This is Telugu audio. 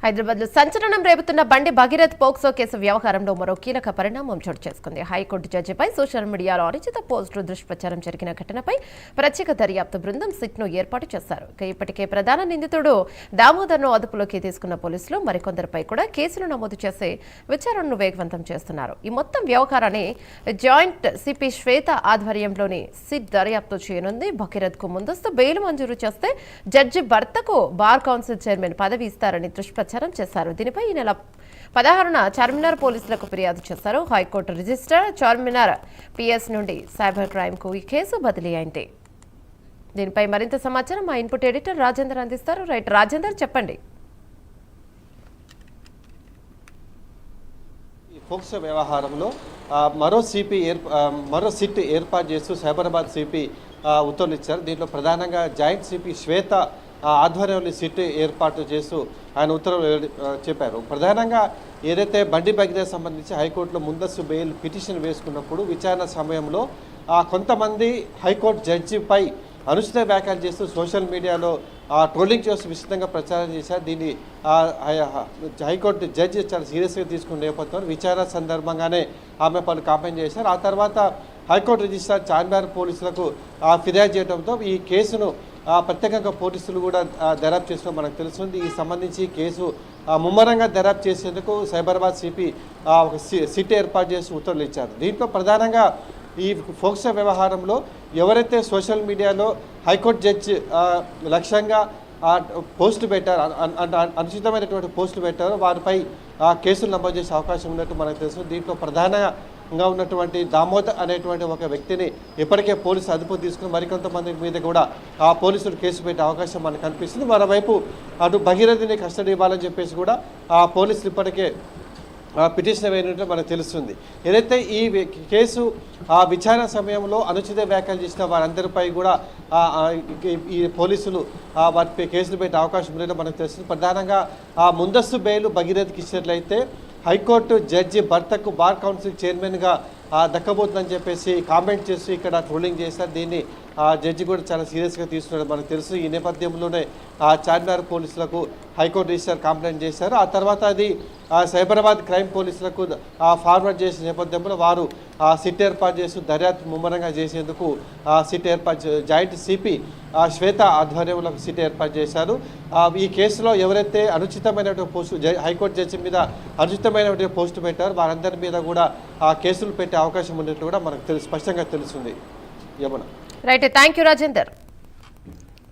హైదరాబాద్ లో సంచలనం రేపుతున్న బండి భగీరథ్ పోక్సో కేసు వ్యవహారంలో మరో కీలక పరిణామం చోటు చేసుకుంది. హైకోర్టు జడ్జిపై సోషల్ మీడియాలో అనుచిత పోస్టులు దుష్ప్రచారం జరిగిన ఘటనపై ప్రత్యేక దర్యాప్తు బృందం సిట్ను ఏర్పాటు చేశారు. ఇప్పటికే ప్రధాన నిందితుడు దామోదర్ను అదుపులోకి తీసుకున్న పోలీసులు మరికొందరిపై కూడా కేసులు నమోదు చేసి విచారణను వేగవంతం చేస్తున్నారు. ఈ మొత్తం వ్యవహారాన్ని జాయింట్ సిపి శ్వేత ఆధ్వర్యంలోని సిట్ దర్యాప్తు చేయనుంది. భగీరథ్ కు ముందస్తు బెయిల్ మంజూరు చేస్తే జడ్జి భర్తకు బార్ కౌన్సిల్ చైర్మన్ పదవి ఇస్తారని దుష్ప్రచారం చేశారు. దీనిపై ఈ నెల 16న చార్మినార్ పోలీసులకు ఫిర్యాదు చేశారు. హైకోర్టు రిజిస్టర్ చార్మినార్ పిఎస్ నుండి సైబర్ క్రైమ్ కు ఈ కేసు బదిలీ అయింది. దీనిపై మరింత సమాచారం మా ఇన్పుట్ ఎడిటర్ రాజేందర్ అందిస్తారు. రైట్ రాజేందర్, చెప్పండి. పోక్సో వ్యవహారంలో మరో సిట్ ఏర్పాటు చేస్తూ సైబరాబాద్ సిపి ఉత్తర్వులు ఇచ్చారు. దీంట్లో ప్రధానంగా జాయింట్ సిపి శ్వేత ఆధ్వర్యంలో సిట్ ఏర్పాటు చేస్తూ ఆయన ఉత్తర్వులు చెప్పారు. ప్రధానంగా ఏదైతే బండి భగీరథ్ సంబంధించి హైకోర్టులో ముందస్తు బెయిల్ పిటిషన్ వేసుకున్నప్పుడు విచారణ సమయంలో కొంతమంది హైకోర్టు జడ్జిపై అనుచిత వ్యాఖ్యలు చేస్తూ సోషల్ మీడియాలో ట్రోలింగ్ చేస్తూ విస్తృతంగా ప్రచారం చేశారు. దీన్ని హైకోర్టు జడ్జి చాలా సీరియస్గా తీసుకున్న నేపథ్యంలో విచారణ సందర్భంగానే ఆమె పలు కామెంట్ చేశారు. ఆ తర్వాత హైకోర్టు రిజిస్ట్రార్ చార్మినార్ పోలీసులకు ఫిర్యాదు చేయడంతో ఈ కేసును ప్రత్యేకంగా పోలీసులు కూడా దర్యాప్తు చేసిన మనకు తెలుస్తుంది. ఈ సంబంధించి కేసు ముమ్మరంగా దర్యాప్తు చేసేందుకు సైబరాబాద్ సిపి ఒక సిట్ ఏర్పాటు చేసి ఉత్తర్వులు ఇచ్చారు. దీంట్లో ప్రధానంగా ఈ పోక్సో వ్యవహారంలో ఎవరైతే సోషల్ మీడియాలో హైకోర్టు జడ్జి లక్ష్యంగా పోస్టులు పెట్టారు, అనుచితమైనటువంటి పోస్టులు పెట్టారో వారిపై కేసులు నమోదు చేసే అవకాశం ఉన్నట్టు మనకు తెలుసు. దీంట్లో ప్రధానంగా ఉన్నటువంటి దామోదర్ అనేటువంటి ఒక వ్యక్తిని ఇప్పటికే పోలీసు అదుపు తీసుకుని మరికొంతమంది మీద కూడా పోలీసులు కేసు పెట్టే అవకాశం మనకు కనిపిస్తుంది. మరోవైపు అటు భగీరథని కస్టడీ ఇవ్వాలని చెప్పేసి కూడా పోలీసులు ఇప్పటికే పిటిషన్ వేయనట్టు మనకు తెలుస్తుంది. ఏదైతే ఈ కేసు విచారణ సమయంలో అనుచిత వ్యాఖ్యలు చేసిన వారందరిపై కూడా ఈ పోలీసులు వాటిపై కేసులు పెట్టే అవకాశం ఉందని మనకు తెలుస్తుంది. ప్రధానంగా ముందస్తు బెయిల్ భగీరథకి ఇచ్చినట్లయితే హైకోర్టు జడ్జి భర్తకు బార్ కౌన్సిల్ చైర్మన్గా దక్కబోతుందని చెప్పేసి కామెంట్ చేస్తూ ఇక్కడ ట్రోలింగ్ చేశారు. దీన్ని జడ్జి కూడా చాలా సీరియస్గా తీసుకున్నాడు మనకు తెలుసు. ఈ నేపథ్యంలోనే చార్మినార్ పోలీసులకు హైకోర్టు రిజిస్టర్ కంప్లైంట్ చేశారు. ఆ తర్వాత అది సైబరాబాద్ క్రైమ్ పోలీసులకు ఫార్వర్డ్ చేసిన నేపథ్యంలో వారు సిట్ ఏర్పాటు చేస్తూ దర్యాప్తు ముమ్మరంగా చేసేందుకు సిట్ ఏర్పాటు జాయింట్ సిపి శ్వేత ఆధ్వర్యంలో సిట్ ఏర్పాటు చేశారు. ఈ కేసులో ఎవరైతే అనుచితమైనటువంటి పోస్టు హైకోర్టు జడ్జి మీద అనుచితమైనటువంటి పోస్టు పెట్టారో వారందరి మీద కూడా కేసులు పెట్టే అవకాశం ఉన్నట్లు కూడా మనకు స్పష్టంగా తెలుస్తుంది. Yamuna, right, thank you Rajender.